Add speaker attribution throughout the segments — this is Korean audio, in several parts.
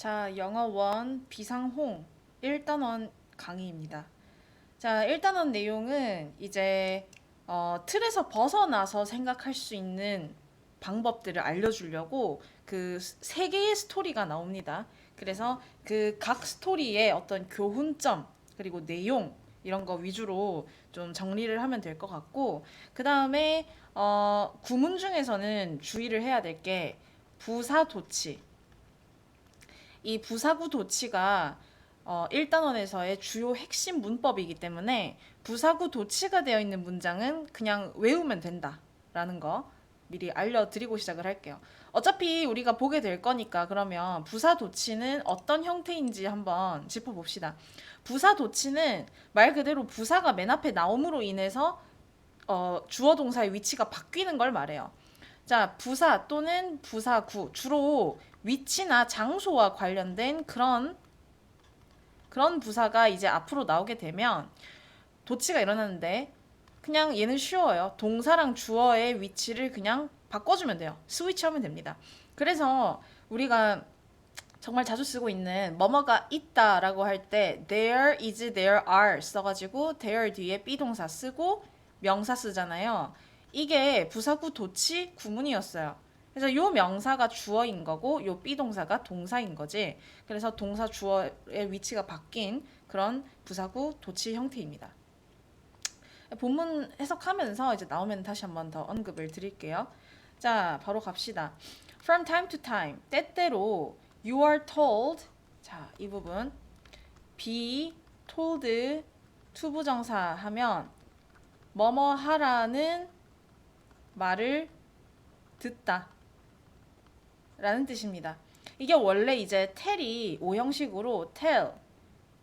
Speaker 1: 자, 영어원 비상홍 1단원 강의입니다. 자, 1단원 내용은 이제 틀에서 벗어나서 생각할 수 있는 방법들을 알려주려고 그 세 개의 스토리가 나옵니다. 그래서 그 각 스토리의 어떤 교훈점 그리고 내용 이런 거 위주로 좀 정리를 하면 될 것 같고 그 다음에 구문 중에서는 주의를 해야 될 게 부사 도치 이 부사구 도치가 1단원에서의 주요 핵심 문법이기 때문에 부사구 도치가 되어 있는 문장은 그냥 외우면 된다라는 거 미리 알려드리고 시작을 할게요. 어차피 우리가 보게 될 거니까 그러면 부사 도치는 어떤 형태인지 한번 짚어봅시다. 부사 도치는 말 그대로 부사가 맨 앞에 나옴으로 인해서 주어 동사의 위치가 바뀌는 걸 말해요. 자, 부사 또는 부사구 주로 위치나 장소와 관련된 그런 부사가 이제 앞으로 나오게 되면 도치가 일어나는데 그냥 얘는 쉬워요. 동사랑 주어의 위치를 그냥 바꿔주면 돼요. 스위치하면 됩니다. 그래서 우리가 정말 자주 쓰고 있는 뭐뭐가 있다라고 할 때 there is, there are 써가지고 there 뒤에 be 동사 쓰고 명사 쓰잖아요. 이게 부사구 도치 구문이었어요. 그래서 요 명사가 주어인 거고 요 be 동사가 동사인 거지. 그래서 동사 주어의 위치가 바뀐 그런 부사구 도치 형태입니다. 본문 해석하면서 이제 나오면 다시 한번 더 언급을 드릴게요. 자, 바로 갑시다. From time to time, 때때로 you are told. 자, 이 부분 be told 투부정사 하면 뭐뭐 하라는 말을 듣다 라는 뜻입니다. 이게 원래 이제 tell이 오형식으로 tell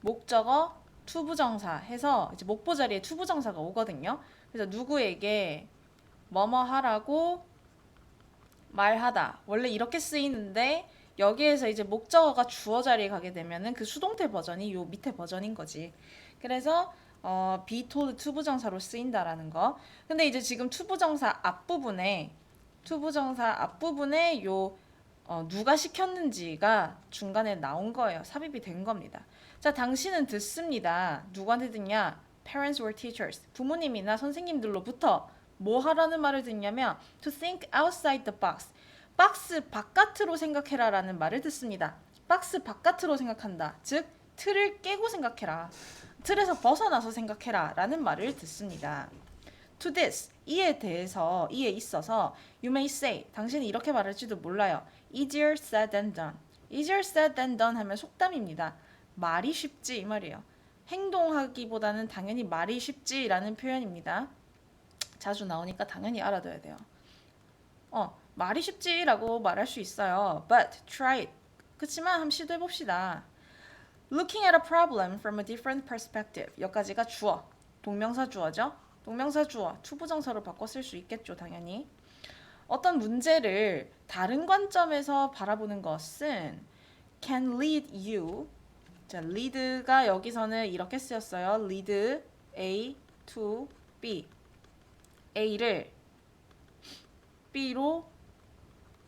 Speaker 1: 목적어 투부정사 해서 이제 목보 자리에 투부정사가 오거든요. 그래서 누구에게 뭐뭐 하라고 말하다 원래 이렇게 쓰이는데 여기에서 이제 목적어가 주어 자리에 가게 되면은 그 수동태 버전이 요 밑에 버전인 거지. 그래서 be told 투부정사로 쓰인다라는 거. 근데 이제 지금 투부정사 앞부분에 요 누가 시켰는지가 중간에 나온 거예요. 삽입이 된 겁니다. 자, 당신은 듣습니다. 누구한테 듣냐? Parents or teachers. 부모님이나 선생님들로부터 뭐 하라는 말을 듣냐면 to think outside the box. 박스 바깥으로 생각해라라는 말을 듣습니다. 박스 바깥으로 생각한다. 즉 틀을 깨고 생각해라. 틀에서 벗어나서 생각해라라는 말을 듣습니다. To this, 이에 있어서 you may say, 당신이 이렇게 말할지도 몰라요. Easier said than done. Easier said than done 하면 속담입니다. 말이 쉽지 이 말이에요. 행동하기보다는 당연히 말이 쉽지라는 표현입니다. 자주 나오니까 당연히 알아둬야 돼요. 말이 쉽지라고 말할 수 있어요. But try it. 그치만 한번 시도해봅시다. Looking at a problem from a different perspective. 여기까지가 주어. 동명사 주어죠. 동명사 주어. 투부정사로 바꿔 쓸 수 있겠죠. 당연히. 어떤 문제를 다른 관점에서 바라보는 것은 can lead you. 자, lead가 여기서는 이렇게 쓰였어요. lead A to B. A를 B로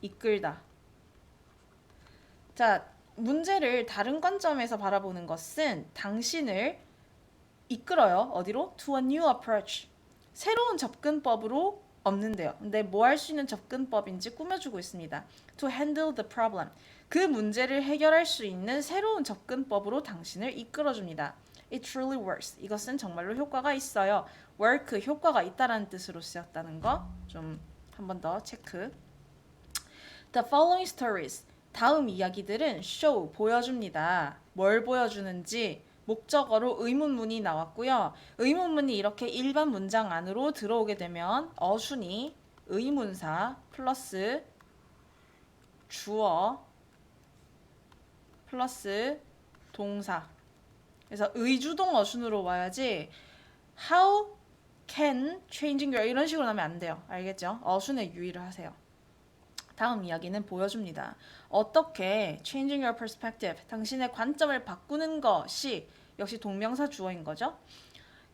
Speaker 1: 이끌다. 자, 문제를 다른 관점에서 바라보는 것은 당신을 이끌어요. 어디로? To a new approach. 새로운 접근법으로 없는데요. 근데 뭐 할 수 있는 접근법인지 꾸며주고 있습니다. To handle the problem. 그 문제를 해결할 수 있는 새로운 접근법으로 당신을 이끌어줍니다. It truly works. 이것은 정말로 효과가 있어요. work, 효과가 있다라는 뜻으로 쓰였다는 거 좀 한 번 더 체크. The following stories. 다음 이야기들은 show, 보여줍니다. 뭘 보여주는지 목적어로 의문문이 나왔고요. 의문문이 이렇게 일반 문장 안으로 들어오게 되면 어순이 의문사 플러스 주어 플러스 동사. 그래서 의주동 어순으로 와야지 how can changing your 이런 식으로 나면 안 돼요. 알겠죠? 어순에 유의를 하세요. 다음 이야기는 보여줍니다. 어떻게 changing your perspective, 당신의 관점을 바꾸는 것이 역시 동명사 주어인 거죠.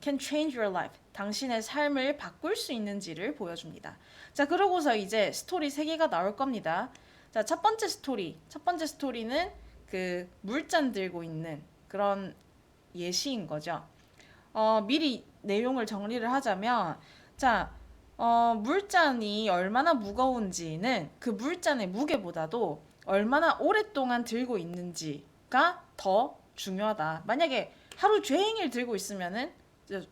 Speaker 1: can change your life, 당신의 삶을 바꿀 수 있는지를 보여줍니다. 자, 그러고서 이제 스토리 3개가 나올 겁니다. 자, 첫 번째 스토리는 그 물잔 들고 있는 그런 예시인 거죠. 미리 내용을 정리를 하자면, 자, 물잔이 얼마나 무거운지는 그 물잔의 무게보다도 얼마나 오랫동안 들고 있는지가 더 중요하다. 만약에 하루 종일 들고 있으면은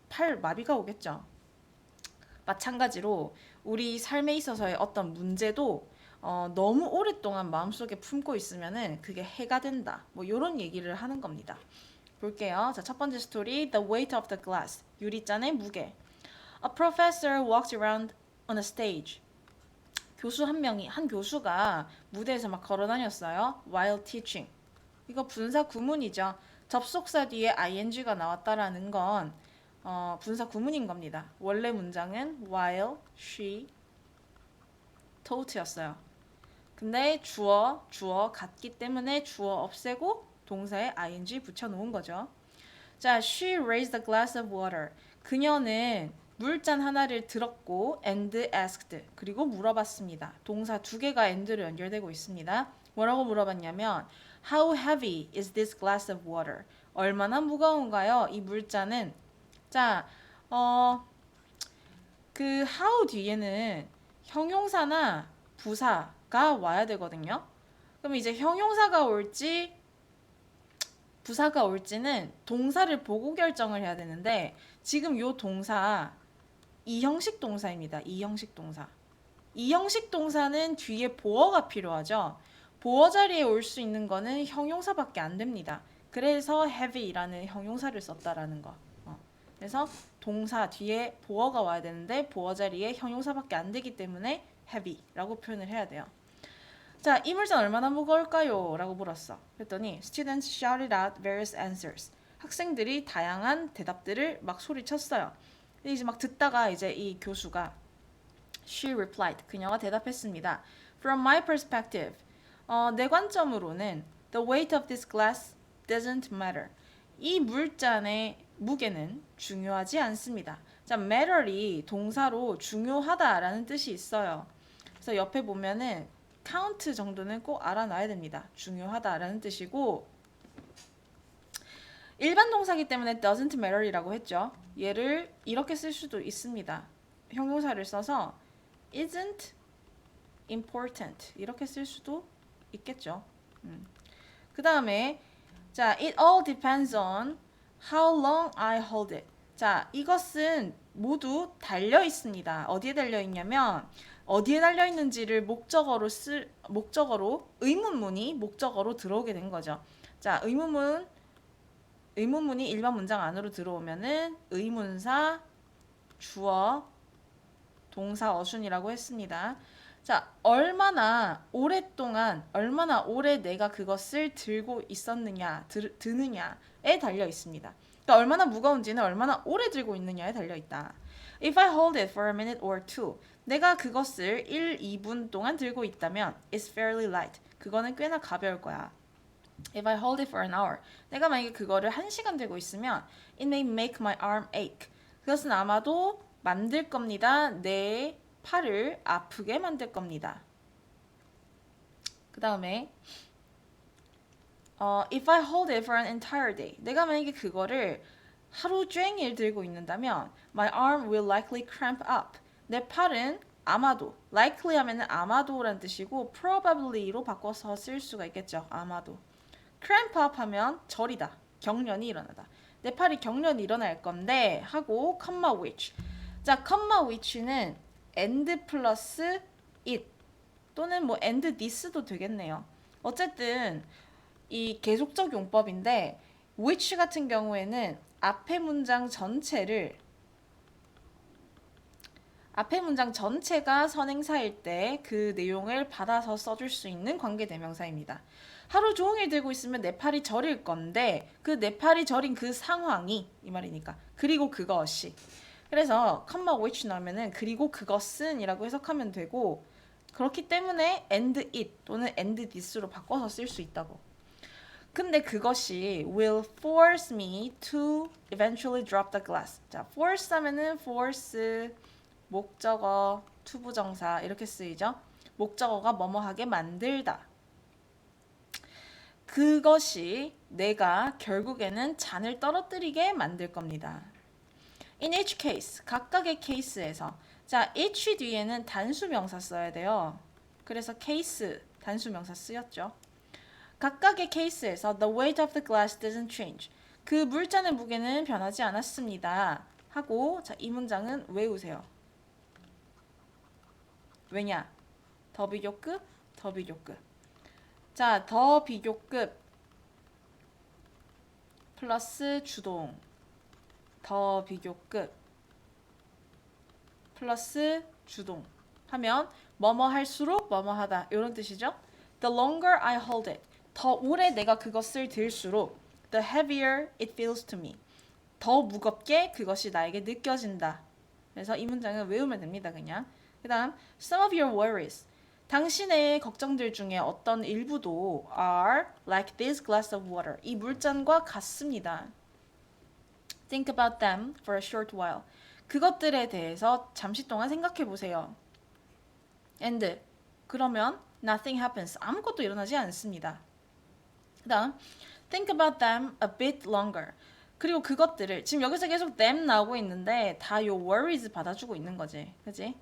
Speaker 1: 팔 마비가 오겠죠. 마찬가지로 우리 삶에 있어서의 어떤 문제도 너무 오랫동안 마음속에 품고 있으면은 그게 해가 된다. 뭐 이런 얘기를 하는 겁니다. 볼게요. 자, 첫 번째 스토리, The Weight of the Glass. 유리잔의 무게. A professor walked around on a stage. 한 교수가 무대에서 막 걸어 다녔어요. While teaching. 이거 분사 구문이죠. 접속사 뒤에 ing가 나왔다라는 건 분사 구문인 겁니다. 원래 문장은 while she taught였어요. 근데 주어 같기 때문에 주어 없애고 동사에 ing 붙여놓은 거죠. 자, she raised a glass of water. 그녀는 물잔 하나를 들었고 and asked. 그리고 물어봤습니다. 동사 두 개가 and로 연결되고 있습니다. 뭐라고 물어봤냐면 How heavy is this glass of water? 얼마나 무거운가요? 이 물잔은. 자, 그 how 뒤에는 형용사나 부사가 와야 되거든요. 그럼 이제 형용사가 올지 부사가 올지는 동사를 보고 결정을 해야 되는데 지금 요 동사 이형식 동사입니다. 이형식 동사. 이형식 동사는 뒤에 보어가 필요하죠. 보어 자리에 올 수 있는 거는 형용사밖에 안 됩니다. 그래서 heavy라는 형용사를 썼다라는 거. 그래서 동사 뒤에 보어가 와야 되는데 보어 자리에 형용사밖에 안 되기 때문에 heavy라고 표현을 해야 돼요. 자, 이 물잔 얼마나 무거울까요? 라고 물었어. 그랬더니 students shouted out various answers. 학생들이 다양한 대답들을 막 소리쳤어요. 근데 이제 막 듣다가 이제 이 교수가 she replied. 그녀가 대답했습니다. From my perspective, 내 관점으로는 the weight of this glass doesn't matter. 이 물잔의 무게는 중요하지 않습니다. 자, matter이 동사로 중요하다라는 뜻이 있어요. 그래서 옆에 보면은 count 정도는 꼭 알아놔야 됩니다. 중요하다라는 뜻이고 일반 동사기 때문에 doesn't matter이라고 했죠. 얘를 이렇게 쓸 수도 있습니다. 형용사를 써서 isn't important 이렇게 쓸 수도 있겠죠. 그 다음에 자, it all depends on how long I hold it. 자, 이것은 모두 달려 있습니다. 어디에 달려 있냐면 어디에 달려 있는지를 목적어로 의문문이 목적어로 들어오게 된 거죠. 자, 의문문이 일반 문장 안으로 들어오면은 의문사, 주어, 동사, 어순이라고 했습니다. 자, 얼마나 오래 내가 그것을 들고 있었느냐, 드느냐에 달려 있습니다. 그러니까 얼마나 무거운지는 얼마나 오래 들고 있느냐에 달려 있다. If I hold it for a minute or two, 내가 그것을 1, 2분 동안 들고 있다면 it's fairly light. 그거는 꽤나 가벼울 거야. If I hold it for an hour, 내가 만약에 그거를 1시간 들고 있으면 it may make my arm ache. 그것은 아마도 만들 겁니다. 내 팔을 아프게 만들 겁니다. 그 다음에 if I hold it for an entire day, 내가 만약에 그거를 하루 종일 들고 있는다면 my arm will likely cramp up. 내 팔은 아마도, likely 하면은 아마도라는 뜻이고 probably로 바꿔서 쓸 수가 있겠죠. 아마도. cramp up 하면 저리다, 경련이 일어나다. 내 팔이 경련이 일어날 건데 하고 comma which. 자, comma which는 and 플러스 it 또는 뭐 and this도 되겠네요. 어쨌든 이 계속적 용법인데 which 같은 경우에는 앞에 문장 전체가 선행사일 때 그 내용을 받아서 써줄 수 있는 관계대명사입니다. 하루 종일 들고 있으면 내 팔이 저릴 건데 그 내 팔이 저린 그 상황이 이 말이니까 그리고 그것이. 그래서 comma which 나오면은 그리고 그것은 이라고 해석하면 되고 그렇기 때문에 and it 또는 and this로 바꿔서 쓸 수 있다고. 근데 그것이 will force me to eventually drop the glass. 자, force 하면은 force 목적어, 투부정사 이렇게 쓰이죠. 목적어가 뭐뭐하게 만들다. 그것이 내가 결국에는 잔을 떨어뜨리게 만들 겁니다. In each case, 각각의 케이스에서 자, each 뒤에는 단수 명사 써야 돼요. 그래서 case 단수 명사 쓰였죠. 각각의 케이스에서 the weight of the glass doesn't change. 그 물잔의 무게는 변하지 않았습니다. 하고 자, 이 문장은 외우세요. 왜냐? 더 비교급, 더 비교급. 자, 더 비교급 플러스 주동. 더 비교급 플러스 주동 하면 뭐뭐 할수록 뭐뭐 하다 이런 뜻이죠. The longer I hold it. 더 오래 내가 그것을 들수록 the heavier it feels to me. 더 무겁게 그것이 나에게 느껴진다. 그래서 이 문장은 외우면 됩니다. 그냥. 그 다음 Some of your worries. 당신의 걱정들 중에 어떤 일부도 are like this glass of water. 이 물잔과 같습니다. Think about them for a short while. 그것들에 대해서 잠시 동안 생각해 보세요. And 그러면 nothing happens. 아무것도 일어나지 않습니다. 그다음 think about them a bit longer. 그리고 그것들을 지금 여기서 계속 them 나오고 있는데 다 요 worries 받아주고 있는 거지. 그지?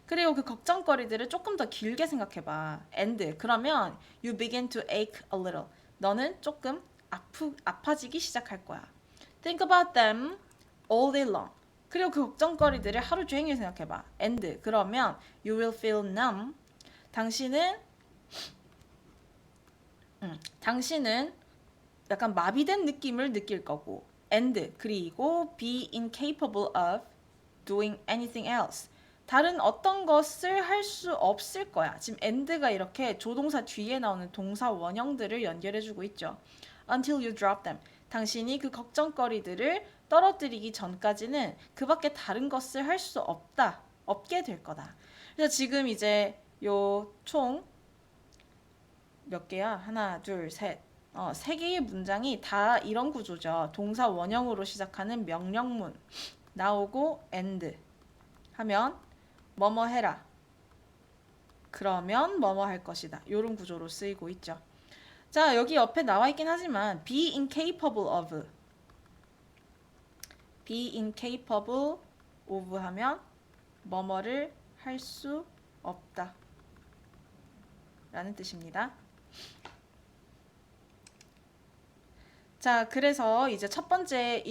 Speaker 1: 그리고 그 걱정거리들을 조금 더 길게 생각해 봐. And 그러면 you begin to ache a little. 너는 조금 아파지기 시작할 거야. Think about them all day long. 그리고 그 걱정거리들을 하루 종일 생각해봐. And 그러면 you will feel numb. 당신은 약간 마비된 느낌을 느낄 거고. And 그리고 be incapable of doing anything else. 다른 어떤 것을 할 수 없을 거야. 지금 and가 이렇게 조동사 뒤에 나오는 동사 원형들을 연결해주고 있죠. Until you drop them. 당신이 그 걱정거리들을 떨어뜨리기 전까지는 그 밖에 다른 것을 할 수 없게 될 거다. 그래서 지금 이제 요 총 몇 개야? 하나, 둘, 셋. 세 개의 문장이 다 이런 구조죠. 동사 원형으로 시작하는 명령문 나오고 and 하면 뭐뭐 해라. 그러면 뭐뭐 할 것이다. 이런 구조로 쓰이고 있죠. 자, 여기 옆에 나와 있긴 하지만 be incapable of 하면 뭐뭐를 할 수 없다 라는 뜻입니다. 자, 그래서 이제 첫 번째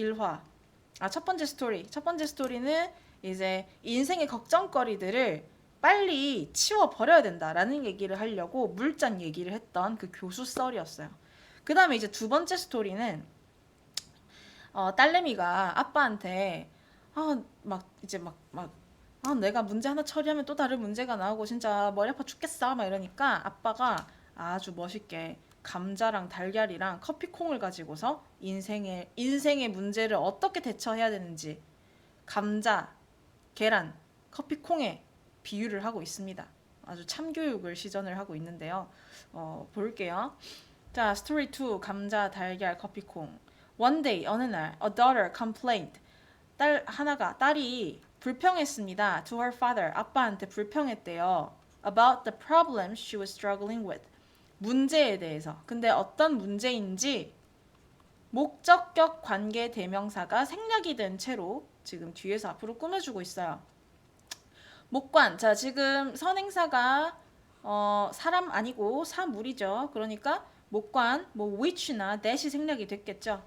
Speaker 1: 스토리는 이제 인생의 걱정거리들을 빨리 치워버려야 된다라는 얘기를 하려고 물잔 얘기를 했던 그 교수 썰이었어요. 그 다음에 이제 두 번째 스토리는 딸내미가 아빠한테 내가 문제 하나 처리하면 또 다른 문제가 나오고 진짜 머리 아파 죽겠어 막 이러니까 아빠가 아주 멋있게 감자랑 달걀이랑 커피콩을 가지고서 인생의 문제를 어떻게 대처해야 되는지 감자, 계란, 커피콩에 비유를 하고 있습니다. 아주 참교육을 시전을 하고 있는데요. 볼게요. 자, 스토리 2 감자, 달걀, 커피콩. One day 어느 날 a daughter complained. 딸이 불평했습니다. To her father 아빠한테 불평했대요. About the problems she was struggling with. 문제에 대해서. 근데 어떤 문제인지 목적격 관계 대명사가 생략이 된 채로 지금 뒤에서 앞으로 꾸며주고 있어요. 목관. 자, 지금 선행사가 사람 아니고 사물이죠. 그러니까 목관, which나 that이 생략이 됐겠죠.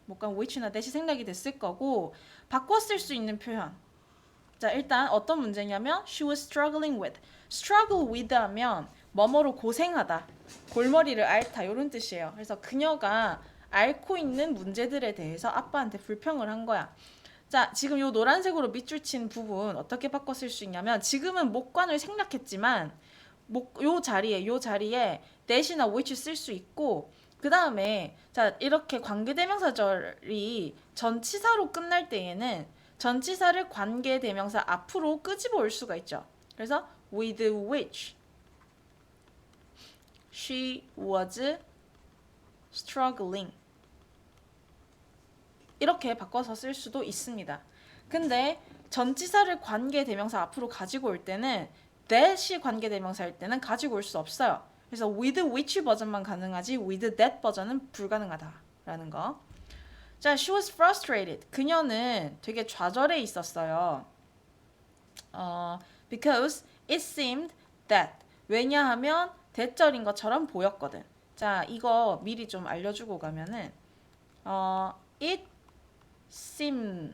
Speaker 1: 목관 which나 that이 생략이 됐을 거고 바꿔 쓸 수 있는 표현. 자, 일단 어떤 문제냐면 she was struggling with. struggle with 하면 뭐뭐로 고생하다, 골머리를 앓다 이런 뜻이에요. 그래서 그녀가 앓고 있는 문제들에 대해서 아빠한테 불평을 한 거야. 자, 지금 요 노란색으로 밑줄 친 부분 어떻게 바꿔 쓸 수 있냐면 지금은 목관을 생략했지만 요 자리에 that이나 which 쓸 수 있고 그 다음에 자 이렇게 관계대명사절이 전치사로 끝날 때에는 전치사를 관계대명사 앞으로 끄집어 올 수가 있죠. 그래서 with which she was struggling 이렇게 바꿔서 쓸 수도 있습니다. 근데 전치사를 관계대명사 앞으로 가지고 올 때는 that이 관계대명사일 때는 가지고 올 수 없어요. 그래서 with which 버전만 가능하지 with that 버전은 불가능하다라는 거. 자, she was frustrated. 그녀는 되게 좌절해 있었어요. Because it seemed that. 왜냐하면 대절인 것처럼 보였거든. 자, 이거 미리 좀 알려주고 가면은 it seem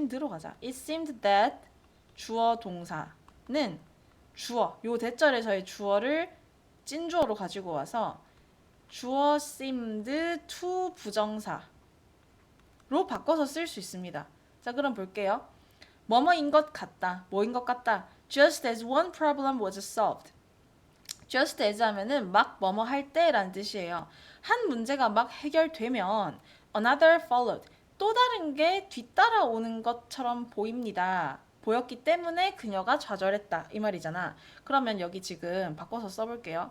Speaker 1: 들어가자. It seemed that 주어 동사는 주어, 요 대절에서의 주어를 찐주어로 가지고 와서 주어 seemed to 부정사로 바꿔서 쓸 수 있습니다. 자, 그럼 볼게요. 뭐뭐인 것 같다. 뭐인 것 같다. Just as one problem was solved. Just as 하면은 막 뭐뭐 할 때라는 뜻이에요. 한 문제가 막 해결되면 another followed. 또 다른 게 뒤따라오는 것처럼 보입니다. 보였기 때문에 그녀가 좌절했다. 이 말이잖아. 그러면 여기 지금 바꿔서 써볼게요.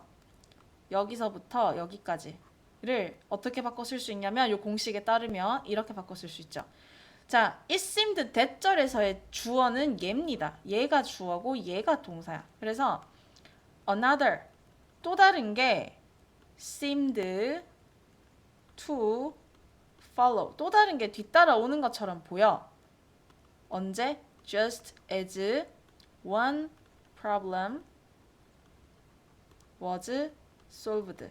Speaker 1: 여기서부터 여기까지를 어떻게 바꿔 쓸 수 있냐면 이 공식에 따르면 이렇게 바꿔 쓸 수 있죠. 자, it seemed 대절에서의 주어는 얘입니다. 얘가 주어고 얘가 동사야. 그래서 another 또 다른 게 seemed to follow 또 다른 게 뒤따라오는 것처럼 보여. 언제? Just as one problem was solved.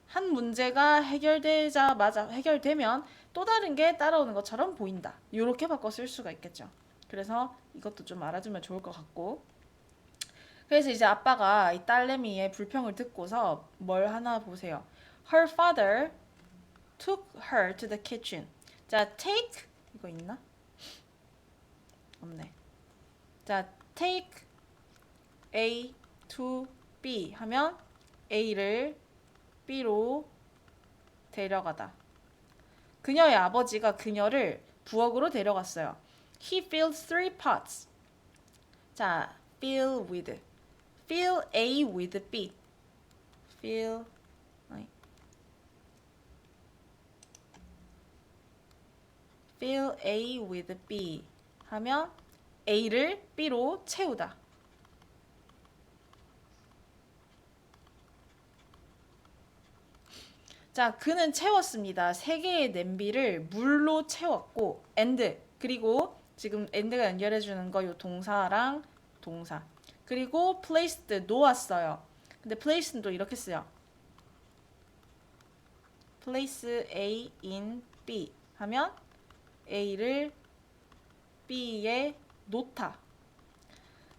Speaker 1: 한 문제가 해결되면 또 다른 게 따라오는 것처럼 보인다. 이렇게 바꿔 쓸 수가 있겠죠. 그래서 이것도 좀 알아두면 좋을 것 같고. 그래서 이제 아빠가 이 딸내미의 불평을 듣고서 뭘 하나 보세요. Her father took her to the kitchen. 자, take 이거 있나? 없네. 자, take A to B 하면 A를 B로 데려가다. 그녀의 아버지가 그녀를 부엌으로 데려갔어요. He filled 3 pots. 자, fill A with B. fill A with B 하면 A를 B로 채우다. 자, 그는 채웠습니다. 3개의 냄비를 물로 채웠고 and 그리고 지금 and가 연결해주는 거 요 동사랑 동사 그리고 placed 놓았어요. 근데 place는 또 이렇게 쓰여. place A in B 하면 A를 B에 놓다.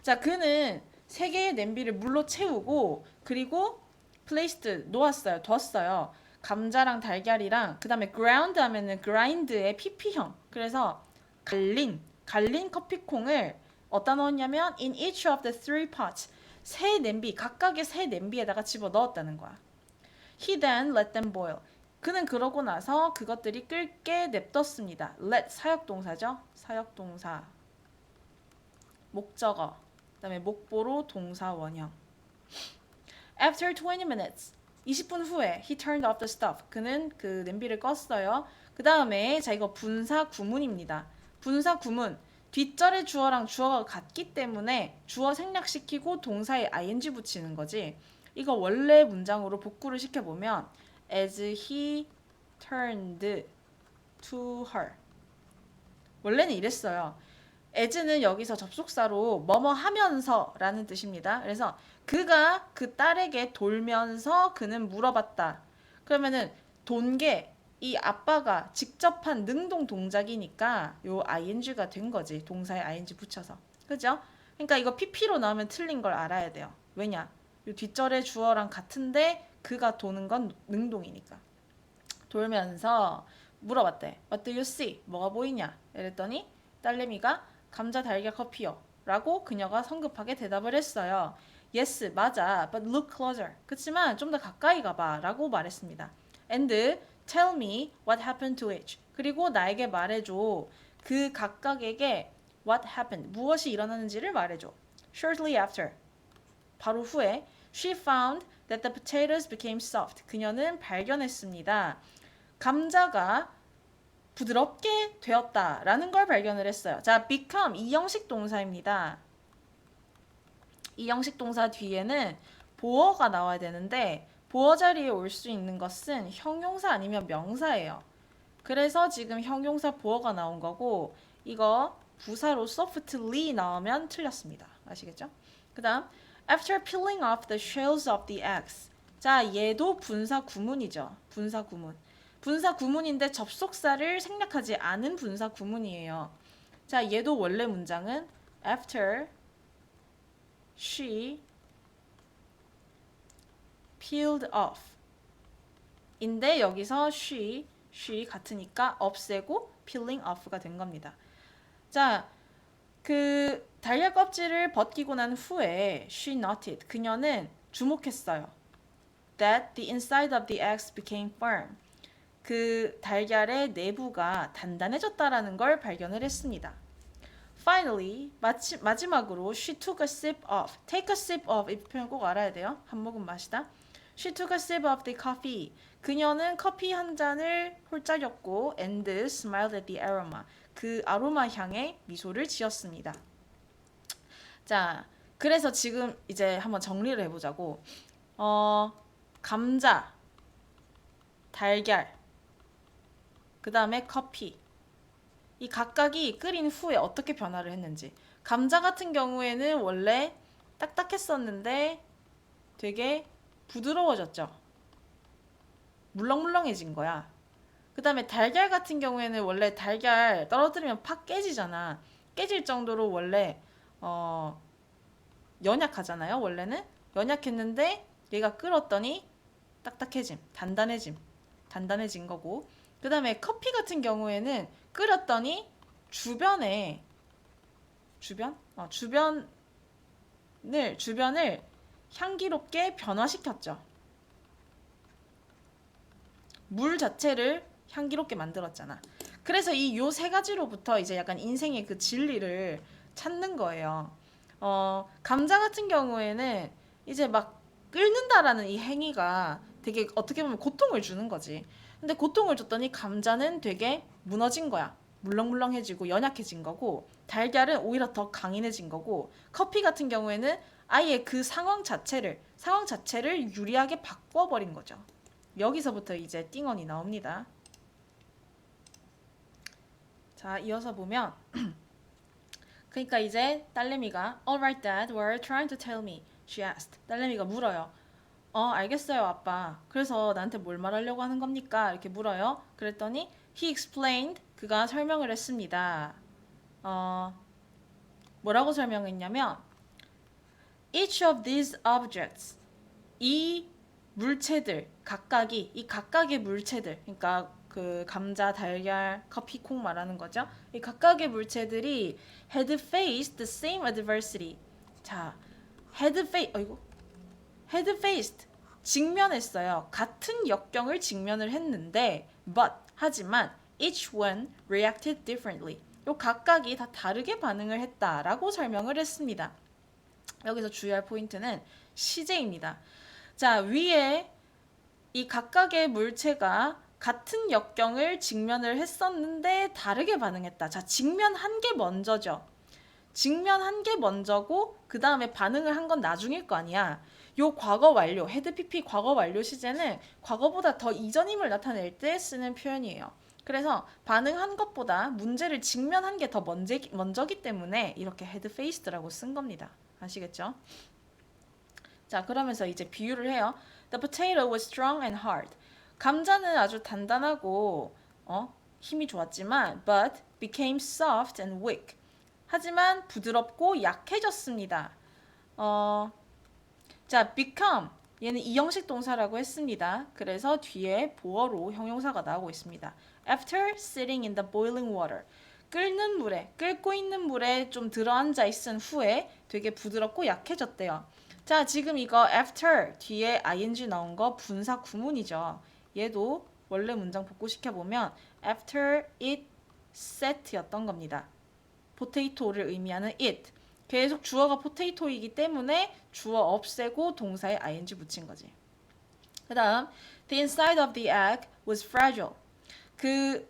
Speaker 1: 자, 그는 3개의 냄비를 물로 채우고 그리고 placed 놓았어요. 뒀어요. 감자랑 달걀이랑 그 다음에 ground 하면은 grind의 pp형. 그래서 갈린 커피콩을 어디다 넣었냐면 in each of the 3 pots. 각각의 3 냄비에다가 집어 넣었다는 거야. He then let them boil. 그는 그러고 나서 그것들이 끓게 냅뒀습니다. let 사역동사죠. 사역동사. 목적어. 그다음에 목보로 동사 원형. After 20 minutes. 20분 후에 he turned off the stove. 그는 그 냄비를 껐어요. 그 다음에 자 이거 분사 구문입니다. 분사 구문. 뒷절의 주어랑 주어가 같기 때문에 주어 생략시키고 동사에 ing 붙이는 거지. 이거 원래 문장으로 복구를 시켜보면 as he turned to her. 원래는 이랬어요. as는 여기서 접속사로 뭐뭐 하면서 라는 뜻입니다. 그래서 그가 그 딸에게 돌면서 그는 물어봤다. 그러면은 돈 게 이 아빠가 직접 한 능동 동작이니까 요 ing가 된 거지. 동사에 ing 붙여서. 그죠? 그러니까 이거 pp로 나오면 틀린 걸 알아야 돼요. 왜냐? 요 뒷절의 주어랑 같은데 그가 도는 건 능동이니까. 돌면서 물어봤대. What do you see? 뭐가 보이냐? 이랬더니 딸내미가 감자 달걀 커피요. 라고 그녀가 성급하게 대답을 했어요. Yes, 맞아. But look closer. 그치만 좀 더 가까이 가봐. 라고 말했습니다. And tell me what happened to each. 그리고 나에게 말해줘. 그 각각에게 what happened. 무엇이 일어나는지를 말해줘. Shortly after. 바로 후에 she found that the potatoes became soft. 그녀는 발견했습니다. 감자가 부드럽게 되었다라는 걸 발견을 했어요. 자, become 이형식 동사입니다. 이형식 동사 뒤에는 보어가 나와야 되는데 보어 자리에 올 수 있는 것은 형용사 아니면 명사예요. 그래서 지금 형용사 보어가 나온 거고 이거 부사로 softly 나오면 틀렸습니다. 아시겠죠? 그 다음 After peeling off the shells of the eggs. 자, 얘도 분사 구문이죠. 분사 구문. 분사 구문인데 접속사를 생략하지 않은 분사 구문이에요. 자, 얘도 원래 문장은 After she peeled off 인데 여기서 she 같으니까 없애고 peeling off가 된 겁니다. 자, 그 달걀 껍질을 벗기고 난 후에 she noted, 그녀는 주목했어요. That the inside of the eggs became firm. 그 달걀의 내부가 단단해졌다라는 걸 발견을 했습니다. Finally, 마지막으로 she took a sip of. Take a sip of 이 표현 꼭 알아야 돼요. 한 모금 마시다. She took a sip of the coffee. 그녀는 커피 한 잔을 홀짝였고 and smiled at the aroma. 그 아로마 향에 미소를 지었습니다. 자, 그래서 지금 이제 한번 정리를 해보자고. 감자, 달걀, 그 다음에 커피. 이 각각이 끓인 후에 어떻게 변화를 했는지. 감자 같은 경우에는 원래 딱딱했었는데 되게 부드러워졌죠. 물렁물렁해진 거야. 그 다음에 달걀 같은 경우에는 원래 달걀 떨어뜨리면 팍 깨지잖아. 깨질 정도로 원래 연약하잖아요. 원래는 연약했는데 얘가 끓었더니 딱딱해짐, 단단해진 거고. 그 다음에 커피 같은 경우에는 끓였더니 주변을 향기롭게 변화시켰죠. 물 자체를 향기롭게 만들었잖아. 그래서 이 요 세 가지로부터 이제 약간 인생의 그 진리를 찾는 거예요. 감자 같은 경우에는 이제 막 끓는다라는 이 행위가 되게 어떻게 보면 고통을 주는 거지. 근데 고통을 줬더니 감자는 되게 무너진 거야. 물렁물렁해지고 연약해진 거고, 달걀은 오히려 더 강인해진 거고, 커피 같은 경우에는 아예 그 상황 자체를 유리하게 바꿔버린 거죠. 여기서부터 이제 띵언이 나옵니다. 자, 이어서 보면 그러니까 이제 딸내미가 Alright dad, what are you trying to tell me? She asked. 딸내미가 물어요. 알겠어요 아빠. 그래서 나한테 뭘 말하려고 하는 겁니까? 이렇게 물어요. 그랬더니 he explained. 그가 설명을 했습니다. 뭐라고 설명했냐면 each of these objects. 이 물체들 각각이 이 각각의 물체들 그러니까 그 감자, 달걀, 커피, 콩 말하는 거죠. 이 각각의 물체들이 had faced the same adversity. 자, had faced 직면했어요. 같은 역경을 직면을 했는데 하지만 each one reacted differently. 요 각각이 다 다르게 반응을 했다라고 설명을 했습니다. 여기서 주의할 포인트는 시제입니다. 자, 위에 이 각각의 물체가 같은 역경을 직면을 했었는데 다르게 반응했다. 자, 직면한 게 먼저죠. 직면한 게 먼저고 그 다음에 반응을 한 건 나중일 거 아니야. 요 과거 완료, had PP 과거 완료 시제는 과거보다 더 이전임을 나타낼 때 쓰는 표현이에요. 그래서 반응한 것보다 문제를 직면한 게 더 먼저기 때문에 이렇게 had faced라고 쓴 겁니다. 아시겠죠? 자, 그러면서 이제 비유를 해요. The potato was strong and hard. 감자는 아주 단단하고 힘이 좋았지만 but became soft and weak. 하지만 부드럽고 약해졌습니다. 자, become 얘는 이형식 동사라고 했습니다. 그래서 뒤에 보어로 형용사가 나오고 있습니다. After sitting in the boiling water. 끓고 있는 물에 좀 들어앉아 있은 후에 되게 부드럽고 약해졌대요. 자, 지금 이거 after 뒤에 ing 나온 거 분사 구문이죠. 얘도 원래 문장 복구시켜보면 after it set였던 겁니다. potato를 의미하는 it. 계속 주어가 potato이기 때문에 주어 없애고 동사에 ing 붙인 거지. 그 다음 the inside of the egg was fragile. 그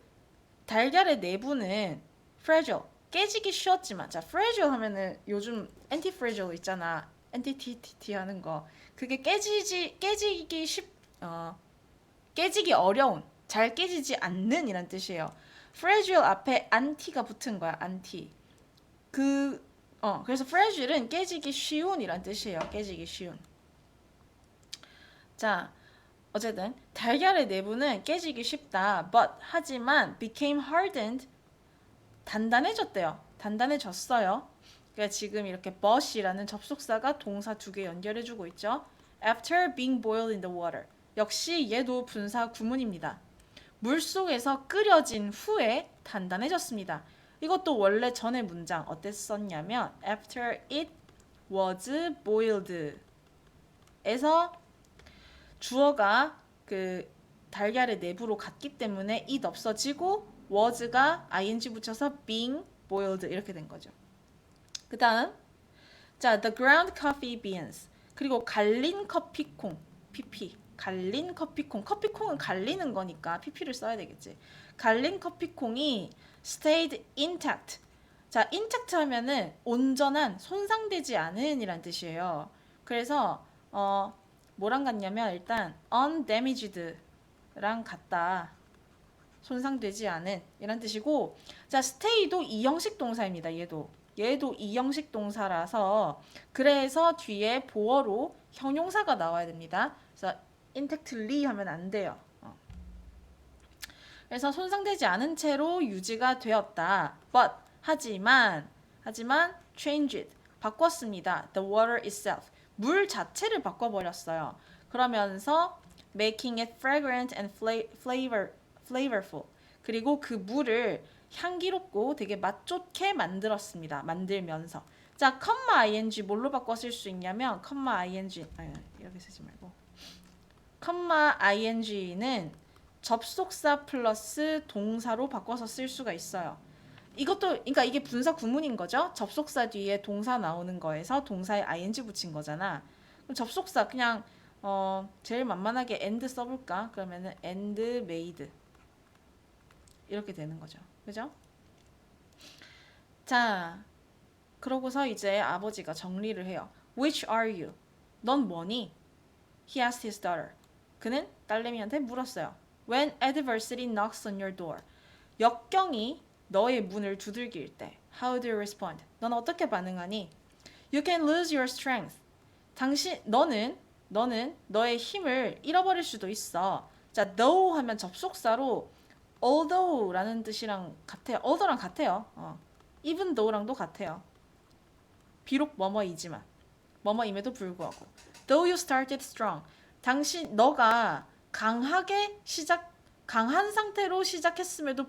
Speaker 1: 달걀의 내부는 fragile, 깨지기 쉬웠지만 자, fragile 하면은 요즘 anti-fragile 있잖아. NTT 하는 거. 그게 깨지기 어려운, 잘 깨지지 않는 이란 뜻이에요. fragile 앞에 anti가 붙은 거야. anti. 그래서 fragile은 깨지기 쉬운 이란 뜻이에요. 깨지기 쉬운. 자, 어쨌든 달걀의 내부는 깨지기 쉽다. but 하지만 became hardened 단단해졌대요. 단단해졌어요. 그러니까 지금 이렇게 but이라는 접속사가 동사 두 개 연결해주고 있죠. After being boiled in the water. 역시 얘도 분사 구문입니다. 물 속에서 끓여진 후에 단단해졌습니다. 이것도 원래 전의 문장 어땠었냐면 After it was boiled 에서 주어가 그 달걀의 내부로 갔기 때문에 it 없어지고 was가 ing 붙여서 being boiled 이렇게 된 거죠. 그 다음 자 the ground coffee beans 그리고 갈린 커피콩 pp 갈린 커피콩 커피콩은 갈리는 거니까 pp를 써야 되겠지. 갈린 커피콩이 stayed intact 자 intact 하면은 온전한 손상되지 않은 이란 뜻이에요. 그래서 뭐랑 같냐면 일단 undamaged랑 같다. 손상되지 않은 이란 뜻이고 자 stay도 이형식 동사입니다. 얘도 이형식 동사라서 그래서 뒤에 보어로 형용사가 나와야 됩니다. 그래서 intactly 하면 안 돼요. 그래서 손상되지 않은 채로 유지가 되었다. but 하지만 changed 바꿨습니다. the water itself 물 자체를 바꿔버렸어요. 그러면서 making it fragrant and flavorful 그리고 그 물을 향기롭고 되게 맛좋게 만들었습니다. 만들면서 자, comma ing 뭘로 바꿔 쓸 수 있냐면 comma ing 이렇게 쓰지 말고 comma ing는 접속사 플러스 동사로 바꿔서 쓸 수가 있어요. 이것도 그러니까 이게 분사 구문인 거죠. 접속사 뒤에 동사 나오는 거에서 동사에 ing 붙인 거잖아. 그럼 접속사 그냥 제일 만만하게 and 써볼까? 그러면은 and made 이렇게 되는 거죠. 그죠? 자, 그러고서 이제 아버지가 정리를 해요. Which are you? 넌 뭐니? He asked his daughter. 그는 딸내미한테 물었어요. When adversity knocks on your door. 역경이 너의 문을 두들길 때. How do you respond? 넌 어떻게 반응하니? You can lose your strength. 너는 너의 힘을 잃어버릴 수도 있어. 자, though 하면 접속사로 although라는 뜻이랑 같아요. although랑 같아요. even though랑도 같아요. 비록 뭐뭐이지만 뭐뭐임에도 불구하고 though you started strong 너가 강한 상태로 시작했음에도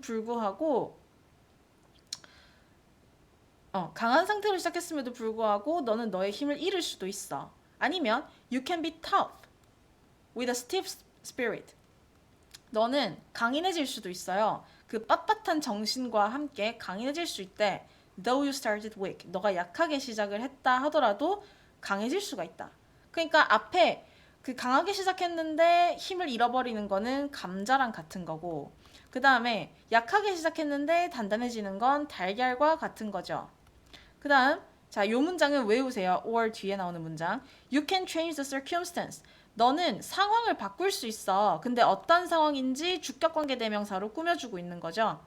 Speaker 1: 불구하고 너는 너의 힘을 잃을 수도 있어. 아니면 you can be tough with a stiff spirit. 너는 강인해질 수도 있어요. 그 빳빳한 정신과 함께 강인해질 수 있대. Though you started weak. 너가 약하게 시작을 했다 하더라도 강해질 수가 있다. 그러니까 앞에 그 강하게 시작했는데 힘을 잃어버리는 거는 감자랑 같은 거고 그 다음에 약하게 시작했는데 단단해지는 건 달걀과 같은 거죠. 그 다음 자, 요 문장은 외우세요. or 뒤에 나오는 문장. You can change the circumstance. 너는 상황을 바꿀 수 있어. 근데 어떤 상황인지 주격관계 대명사로 꾸며주고 있는 거죠.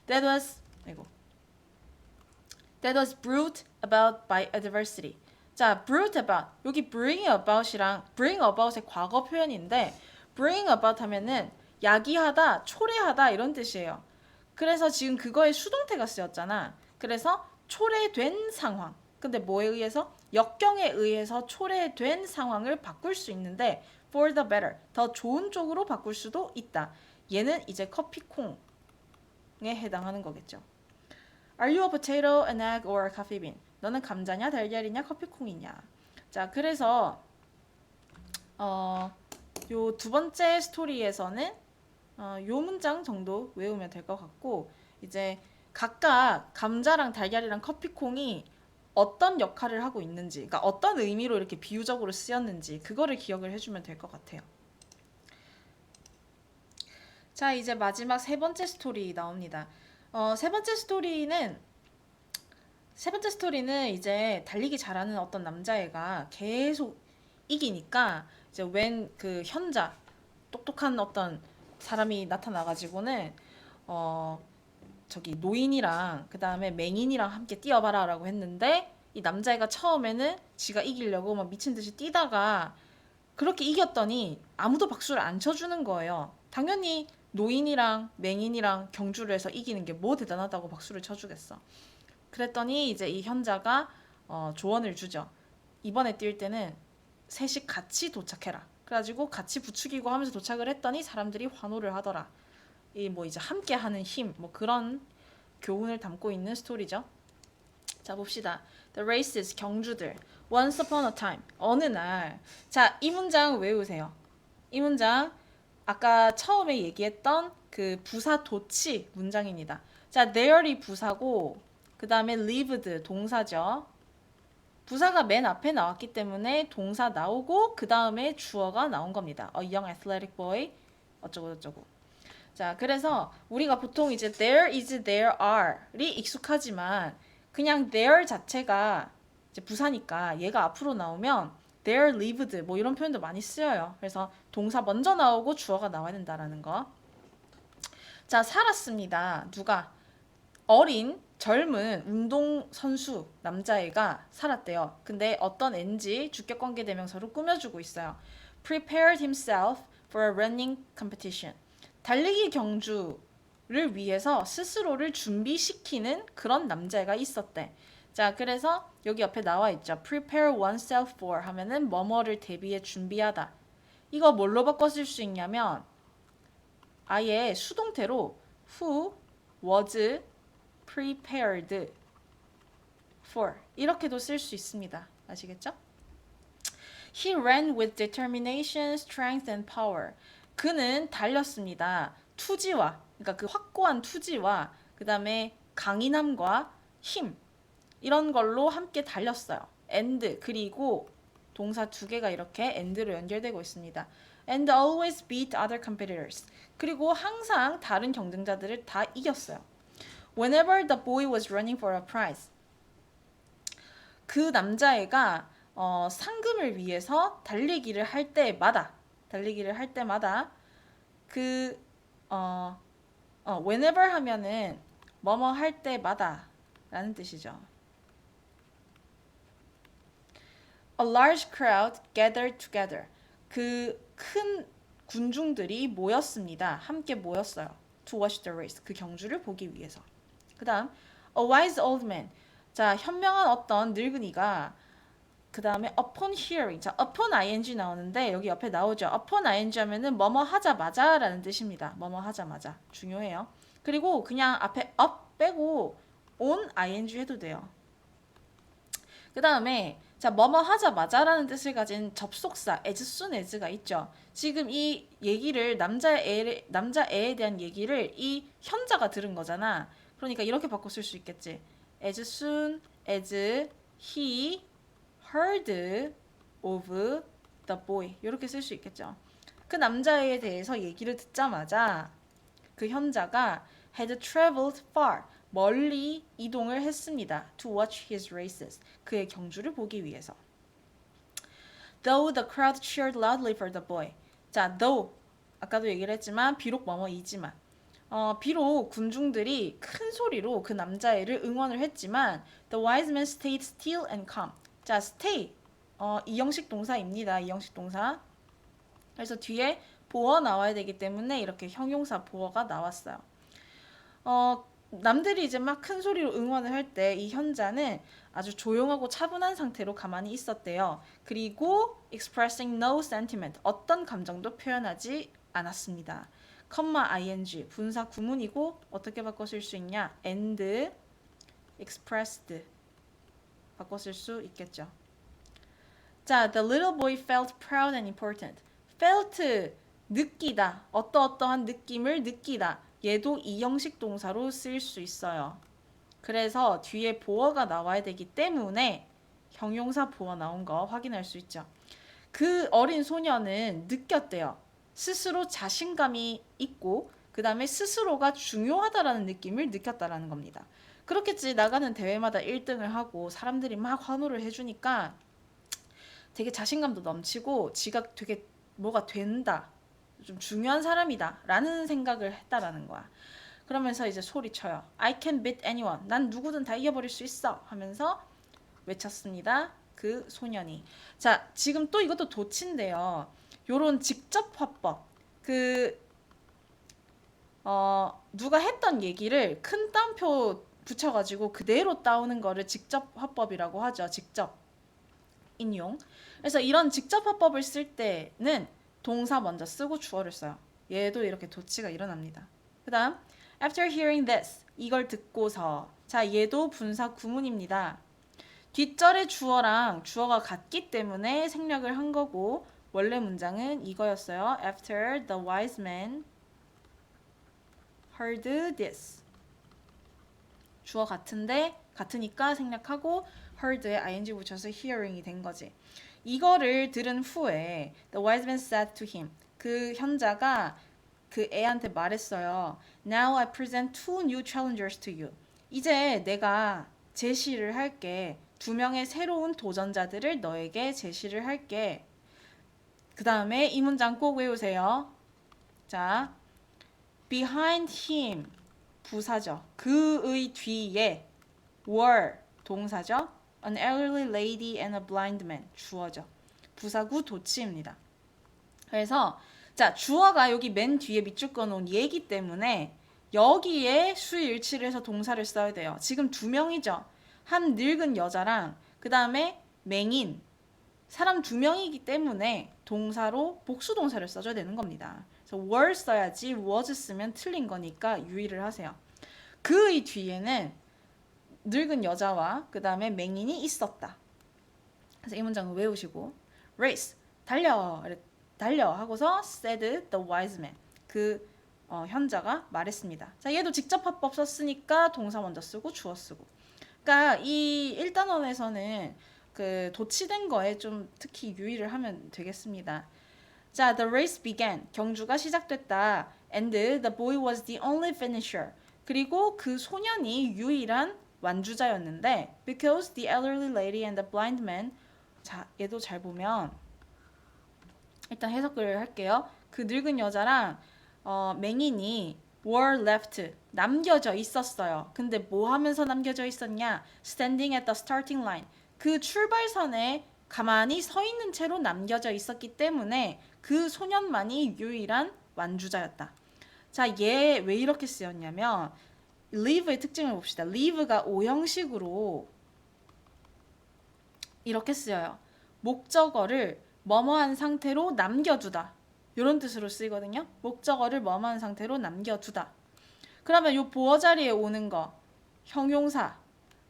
Speaker 1: That was brought about by adversity. 자, brought about. 여기 bring about의 과거 표현인데 bring about 하면은 야기하다, 초래하다 이런 뜻이에요. 그래서 지금 그거에 수동태가 쓰였잖아. 그래서 초래된 상황. 근데 뭐에 의해서? 역경에 의해서 초래된 상황을 바꿀 수 있는데 for the better, 더 좋은 쪽으로 바꿀 수도 있다. 얘는 이제 커피콩에 해당하는 거겠죠. Are you a potato, an egg, or a coffee bean? 너는 감자냐, 달걀이냐, 커피콩이냐. 자, 그래서 요 두 번째 스토리에서는 요 문장 정도 외우면 될 것 같고 이제 각각 감자랑 달걀이랑 커피콩이 어떤 역할을 하고 있는지, 그러니까 어떤 의미로 이렇게 비유적으로 쓰였는지 그거를 기억을 해주면 될 것 같아요. 자, 이제 마지막 세 번째 스토리 나옵니다. 세 번째 스토리는 세 번째 스토리는 이제 달리기 잘하는 어떤 남자애가 계속 이기니까 이제 웬 그 현자 똑똑한 어떤 사람이 나타나가지고는 어 저기 노인이랑 그 다음에 맹인이랑 함께 뛰어봐라라고 했는데 이 남자애가 처음에는 지가 이기려고 막 미친 듯이 뛰다가 그렇게 이겼더니 아무도 박수를 안 쳐주는 거예요. 당연히 노인이랑 맹인이랑 경주를 해서 이기는 게 뭐 대단하다고 박수를 쳐주겠어. 그랬더니 이제 이 현자가 조언을 주죠. 이번에 뛸 때는 셋이 같이 도착해라. 그래가지고 같이 부추기고 하면서 도착을 했더니 사람들이 환호를 하더라. 이 뭐 이제 함께하는 힘, 뭐 그런 교훈을 담고 있는 스토리죠. 자 봅시다. The races 경주들. Once upon a time 어느 날. 자 이 문장 외우세요. 이 문장 아까 처음에 얘기했던 그 부사 도치 문장입니다. 자 there이 부사고 그 다음에 lived 동사죠. 부사가 맨 앞에 나왔기 때문에 동사 나오고 그 다음에 주어가 나온 겁니다. A young athletic boy 어쩌고 저쩌고. 자 그래서 우리가 보통 이제 there is, there are이 익숙하지만 그냥 there 자체가 이제 부사니까 얘가 앞으로 나오면 there lived 뭐 이런 표현도 많이 쓰여요. 그래서 동사 먼저 나오고 주어가 나와야 된다라는 거. 자 살았습니다. 누가? 어린 젊은 운동선수 남자애가 살았대요. 근데 어떤 앤지 주격관계대명사로 꾸며주고 있어요. Prepared himself for a running competition. 달리기 경주를 위해서 스스로를 준비시키는 그런 남자애가 있었대. 자, 그래서 여기 옆에 나와 있죠. Prepare oneself for 하면은 뭐뭐를 대비해 준비하다. 이거 뭘로 바꿔 쓸 수 있냐면 아예 수동태로 who was prepared for 이렇게도 쓸 수 있습니다. 아시겠죠? He ran with determination, strength and power. 그는 달렸습니다. 투지와 그러니까 그 확고한 투지와 그 다음에 강인함과 힘 이런 걸로 함께 달렸어요. and 그리고 동사 두 개가 이렇게 and로 연결되고 있습니다. And always beat other competitors. 그리고 항상 다른 경쟁자들을 다 이겼어요. Whenever the boy was running for a prize. 그 남자애가 상금을 위해서 달리기를 할 때마다 그 whenever 하면은 뭐뭐 할 때마다 라는 뜻이죠. A large crowd gathered together. 그 큰 군중들이 모였습니다. 함께 모였어요. To watch the race. 그 경주를 보기 위해서. 그 다음 A wise old man. 자 현명한 어떤 늙은이가 그 다음에 upon hearing. 자 upon ing 나오는데 여기 옆에 나오죠. upon ing 하면은 뭐뭐 하자마자 라는 뜻입니다. 뭐뭐 하자마자. 중요해요. 그리고 그냥 앞에 up 빼고 on ing 해도 돼요. 그 다음에 자 뭐뭐 하자마자라는 뜻을 가진 접속사 as soon as가 있죠. 지금 이 얘기를 남자애에 대한 얘기를 이 현자가 들은 거잖아. 그러니까 이렇게 바꿔 쓸 수 있겠지. As soon as he heard of the boy 이렇게 쓸 수 있겠죠. 그 남자애에 대해서 얘기를 듣자마자 그 현자가 had traveled far 멀리 이동을 했습니다. To watch his races. 그의 경주를 보기 위해서. Though the crowd cheered loudly for the boy. 자, though 아까도 얘기를 했지만 비록 뭐뭐이지만 비록 군중들이 큰 소리로 그 남자애를 응원을 했지만 the wise man stayed still and calm. 자, stay 이형식 동사입니다. 이형식 동사. 그래서 뒤에 보어 나와야 되기 때문에 이렇게 형용사 보어가 나왔어요. 남들이 이제 막 큰 소리로 응원을 할 때 이 현자는 아주 조용하고 차분한 상태로 가만히 있었대요. 그리고 expressing no sentiment 어떤 감정도 표현하지 않았습니다. ing 분사 구문이고 어떻게 바꿔 쓸 수 있냐? and expressed 바꿔 쓸 수 있겠죠. 자, the little boy felt proud and important. felt 느끼다 어떠어떠한 느낌을 느끼다. 얘도 이형식 동사로 쓸 수 있어요. 그래서 뒤에 보어가 나와야 되기 때문에 형용사 보어 나온 거 확인할 수 있죠. 그 어린 소녀는 느꼈대요. 스스로 자신감이 있고 그 다음에 스스로가 중요하다라는 느낌을 느꼈다라는 겁니다. 그렇겠지. 나가는 대회마다 1등을 하고 사람들이 막 환호를 해주니까 되게 자신감도 넘치고 지가 되게 뭐가 된다. 좀 중요한 사람이다. 라는 생각을 했다라는 거야. 그러면서 이제 소리쳐요. I can beat anyone. 난 누구든 다 이겨버릴 수 있어. 하면서 외쳤습니다. 그 소년이. 자, 지금 또 이것도 도치인데요. 요런 직접 화법. 누가 했던 얘기를 큰 따옴표 붙여가지고 그대로 따오는 거를 직접 화법이라고 하죠. 직접 인용. 그래서 이런 직접 화법을 쓸 때는 동사 먼저 쓰고 주어를 써요. 얘도 이렇게 도치가 일어납니다. 그 다음 After hearing this, 이걸 듣고서. 자, 얘도 분사 구문입니다. 뒷절의 주어랑 주어가 같기 때문에 생략을 한 거고 원래 문장은 이거였어요. After the wise man heard this. 주어 같으니까 생략하고 heard에 ing 붙여서 hearing이 된 거지. 이거를 들은 후에 the wise man said to him. 그 현자가 그 애한테 말했어요. Now I present two new challengers to you. 이제 내가 제시를 할게. 2명의 새로운 도전자들을 너에게 제시를 할게. 그 다음에 이 문장 꼭 외우세요. 자, behind him 부사죠. 그의 뒤에 were 동사죠. An elderly lady and a blind man 주어죠. 부사구 도치입니다. 그래서 자, 주어가 여기 맨 뒤에 밑줄 그어놓은 얘기 때문에 여기에 수일치를 해서 동사를 써야 돼요. 지금 2명이죠. 한 늙은 여자랑 그 다음에 맹인 사람 2명이기 때문에 동사로 복수 동사를 써줘야 되는 겁니다. 그래서 were 써야지 was 쓰면 틀린 거니까 유의를 하세요. 그의 뒤에는 늙은 여자와 그 다음에 맹인이 있었다. 그래서 이 문장을 외우시고 race 달려 하고서 said the wise man 그 현자가 말했습니다. 자, 얘도 직접 화법 썼으니까 동사 먼저 쓰고 주어 쓰고. 그러니까 이 1단원에서는 그 도치된 거에 좀 특히 유의를 하면 되겠습니다. 자, the race began. 경주가 시작됐다. And the boy was the only finisher. 그리고 그 소년이 유일한 완주자였는데 because the elderly lady and the blind man. 자, 얘도 잘 보면 일단 해석을 할게요. 그 늙은 여자랑 맹인이 were left 남겨져 있었어요. 근데 뭐 하면서 남겨져 있었냐? Standing at the starting line. 그 출발선에 가만히 서 있는 채로 남겨져 있었기 때문에 그 소년만이 유일한 완주자였다. 자, 얘 왜 이렇게 쓰였냐면 leave의 특징을 봅시다. leave가 오형식으로 이렇게 쓰여요. 목적어를 뭐뭐한 상태로 남겨두다. 이런 뜻으로 쓰이거든요. 목적어를 뭐뭐한 상태로 남겨두다. 그러면 이 보어 자리에 오는 거 형용사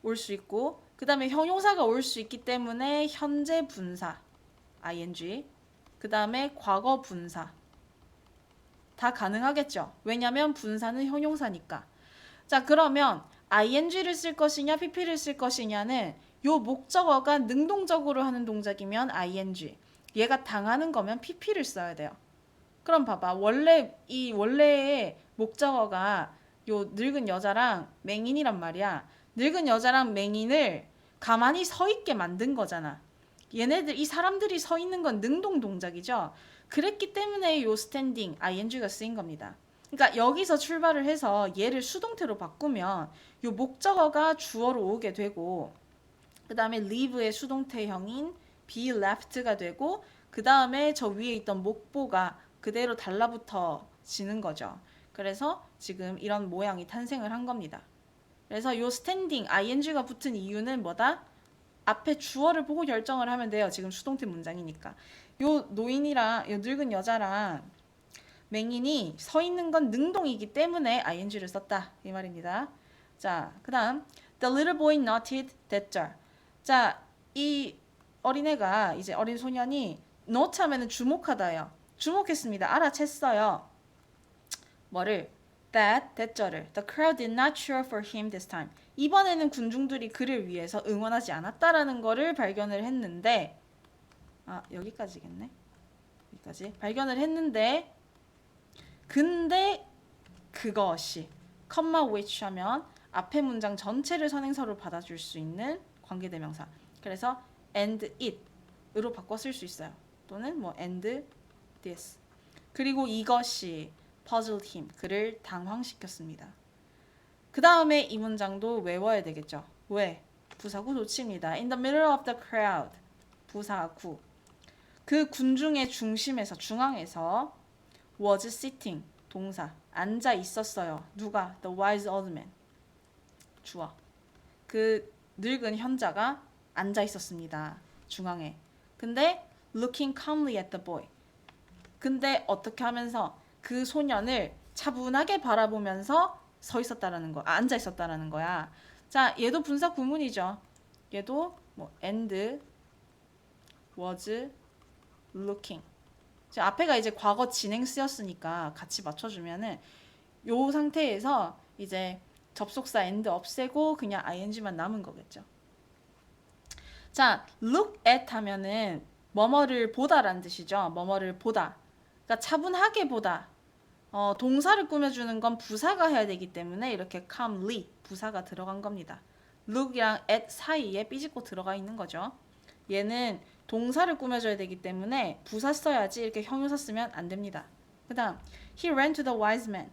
Speaker 1: 올 수 있고 그 다음에 형용사가 올 수 있기 때문에 현재 분사 ing 그 다음에 과거 분사 다 가능하겠죠. 왜냐면 분사는 형용사니까. 자, 그러면 ing를 쓸 것이냐 pp를 쓸 것이냐는 요 목적어가 능동적으로 하는 동작이면 ing 얘가 당하는 거면 pp를 써야 돼요. 그럼 봐봐. 원래의 목적어가 요 늙은 여자랑 맹인이란 말이야. 늙은 여자랑 맹인을 가만히 서 있게 만든 거잖아. 이 사람들이 서 있는 건 능동 동작이죠. 그랬기 때문에 요 스탠딩 ing가 쓰인 겁니다. 그러니까 여기서 출발을 해서 얘를 수동태로 바꾸면 요 목적어가 주어로 오게 되고 그 다음에 leave의 수동태형인 be left가 되고 그 다음에 저 위에 있던 목보가 그대로 달라붙어지는 거죠. 그래서 지금 이런 모양이 탄생을 한 겁니다. 그래서 요 스탠딩 ing가 붙은 이유는 뭐다? 앞에 주어를 보고 결정을 하면 돼요. 지금 수동태 문장이니까. 요 노인이랑 요 늙은 여자랑 맹인이 서 있는 건 능동이기 때문에 ing를 썼다. 이 말입니다. 자, 그 다음 The little boy noted that jar. 자, 이 어린애가 이제 어린 소년이 note 하면은 주목하다요. 주목했습니다. 알아챘어요. 뭐를? That 대절을 The crowd did not cheer for him this time. 이번에는 군중들이 그를 위해서 응원하지 않았다라는 거를 발견을 했는데 여기까지겠네. 여기까지 발견을 했는데 근데 그것이 comma which 하면 앞에 문장 전체를 선행사로 받아줄 수 있는 관계대명사. 그래서 and it으로 바꿔 쓸 수 있어요. 또는 뭐 and this. 그리고 이것이 puzzled him. 그를 당황시켰습니다. 그 다음에 이 문장도 외워야 되겠죠. 왜? 부사구 도치입니다. In the middle of the crowd. 부사구. 그 군중의 중심에서, 중앙에서 was sitting. 동사. 앉아 있었어요. 누가? The wise old man. 주어. 그 늙은 현자가 앉아 있었습니다. 중앙에. 근데 looking calmly at the boy. 근데 어떻게 하면서 그 소년을 차분하게 바라보면서 서 있었다라는 거. 앉아 있었다라는 거야. 자, 얘도 분사 구문이죠. 얘도 뭐 and was looking. 자, 앞에가 이제 과거 진행 쓰였으니까 같이 맞춰주면은 요 상태에서 이제 접속사 and 없애고 그냥 ing만 남은 거겠죠. 자, look at 하면은 뭐뭐를 보다라는 뜻이죠. 뭐뭐를 보다. 그러니까 차분하게 보다. 동사를 꾸며주는 건 부사가 해야 되기 때문에 이렇게 calmly 부사가 들어간 겁니다. look이랑 at 사이에 삐집고 들어가 있는 거죠. 얘는 동사를 꾸며줘야 되기 때문에 부사 써야지 이렇게 형용사 쓰면 안 됩니다. 그 다음 he ran to the wise man.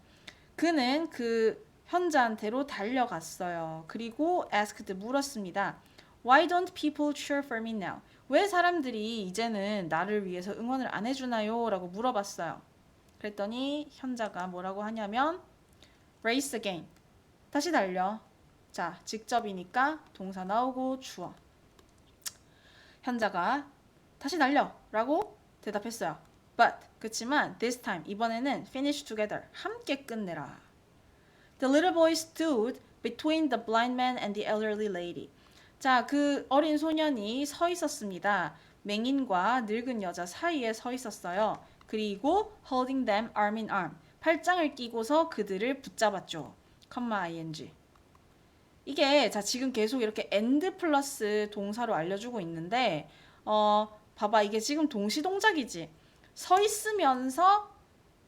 Speaker 1: 그는 그 현자한테로 달려갔어요. 그리고 asked 물었습니다. Why don't people cheer for me now? 왜 사람들이 이제는 나를 위해서 응원을 안 해주나요? 라고 물어봤어요. 그랬더니 현자가 뭐라고 하냐면 race again. 다시 달려. 자, 직접이니까 동사 나오고 주어. 현자가 다시 달려 라고 대답했어요. But 그치만 this time 이번에는 finish together. 함께 끝내라. The little boy stood between the blind man and the elderly lady. 자, 그 어린 소년이 서 있었습니다. 맹인과 늙은 여자 사이에 서 있었어요. 그리고 holding them arm in arm. 팔짱을 끼고서 그들을 붙잡았죠. ing. 이게 자 지금 계속 이렇게 and 플러스 동사로 알려주고 있는데 봐봐 이게 지금 동시 동작이지. 서 있으면서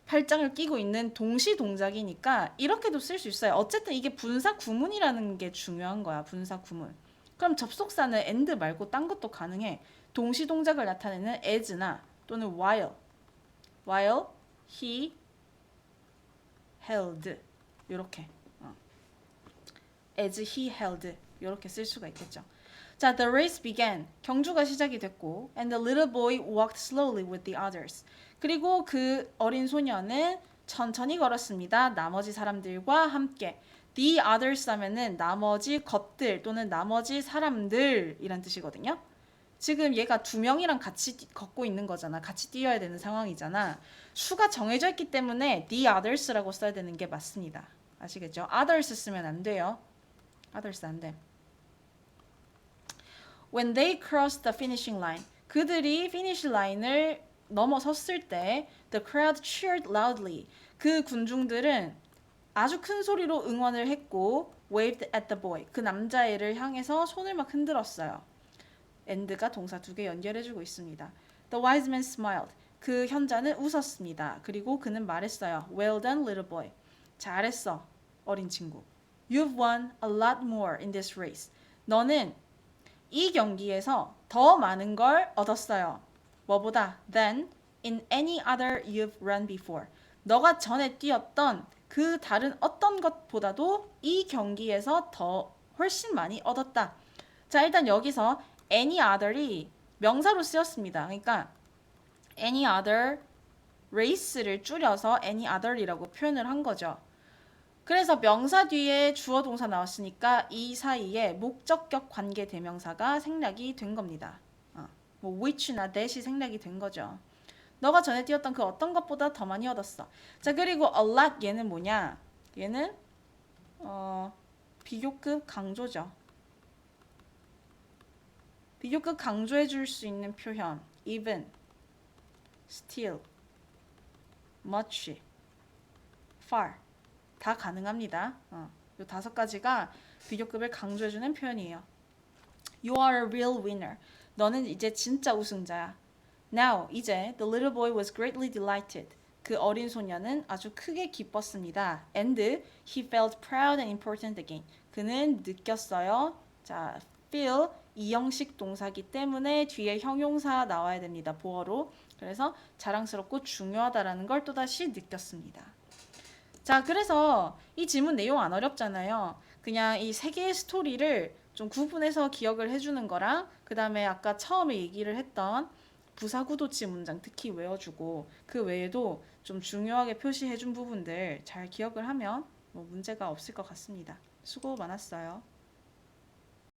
Speaker 1: 팔짱을 끼고 있는 동시 동작이니까 이렇게도 쓸 수 있어요. 어쨌든 이게 분사 구문이라는 게 중요한 거야. 분사 구문. 그럼 접속사는 and 말고 딴 것도 가능해. 동시 동작을 나타내는 as나 또는 while he held 이렇게 as he held 이렇게 쓸 수가 있겠죠. 자, the race began. 경주가 시작이 됐고 and the little boy walked slowly with the others. 그리고 그 어린 소녀는 천천히 걸었습니다. 나머지 사람들과 함께. The others 하면은 나머지 것들 또는 나머지 사람들이란 뜻이거든요. 지금 얘가 두 명이랑 같이 걷고 있는 거잖아. 같이 뛰어야 되는 상황이잖아. 수가 정해져 있기 때문에 the others라고 써야 되는 게 맞습니다. 아시겠죠? others 쓰면 안 돼요. others 안 돼. When they crossed the finishing line. 그들이 finish line을 넘어섰을 때 the crowd cheered loudly. 그 군중들은 아주 큰 소리로 응원을 했고 waved at the boy. 그 남자애를 향해서 손을 막 흔들었어요. and가 동사 두 개 연결해주고 있습니다. The wise man smiled. 그 현자는 웃었습니다. 그리고 그는 말했어요. Well done, little boy. 잘했어, 어린 친구. You've won a lot more in this race. 너는 이 경기에서 더 많은 걸 얻었어요. 뭐보다? Than in any other you've run before. 너가 전에 뛰었던 그 다른 어떤 것보다도 이 경기에서 더 훨씬 많이 얻었다. 자, 일단 여기서 any other이 명사로 쓰였습니다. 그러니까 any other race를 줄여서 any other이라고 표현을 한 거죠. 그래서 명사 뒤에 주어 동사 나왔으니까 이 사이에 목적격 관계 대명사가 생략이 된 겁니다. 뭐 which나 that이 생략이 된 거죠. 너가 전에 뛰었던 그 어떤 것보다 더 많이 얻었어. 자, 그리고 a lot 얘는 뭐냐? 얘는 비교급 강조죠. 비교급 강조해 줄 수 있는 표현. even, still, much, far 다 가능합니다. 이 다섯 가지가 비교급을 강조해 주는 표현이에요. You are a real winner. 너는 이제 진짜 우승자야. Now, 이제 the little boy was greatly delighted. 그 어린 소녀는 아주 크게 기뻤습니다. And he felt proud and important again. 그는 느꼈어요. 자, feel 이형식 동사기 때문에 뒤에 형용사 나와야 됩니다. 보어로. 그래서 자랑스럽고 중요하다라는 걸 또다시 느꼈습니다. 자, 그래서 이 지문 내용 안 어렵잖아요. 그냥 이 세 개의 스토리를 좀 구분해서 기억을 해주는 거랑 그 다음에 아까 처음에 얘기를 했던 부사구도치 문장 특히 외워주고 그 외에도 좀 중요하게 표시해준 부분들 잘 기억을 하면 뭐 문제가 없을 것 같습니다. 수고 많았어요.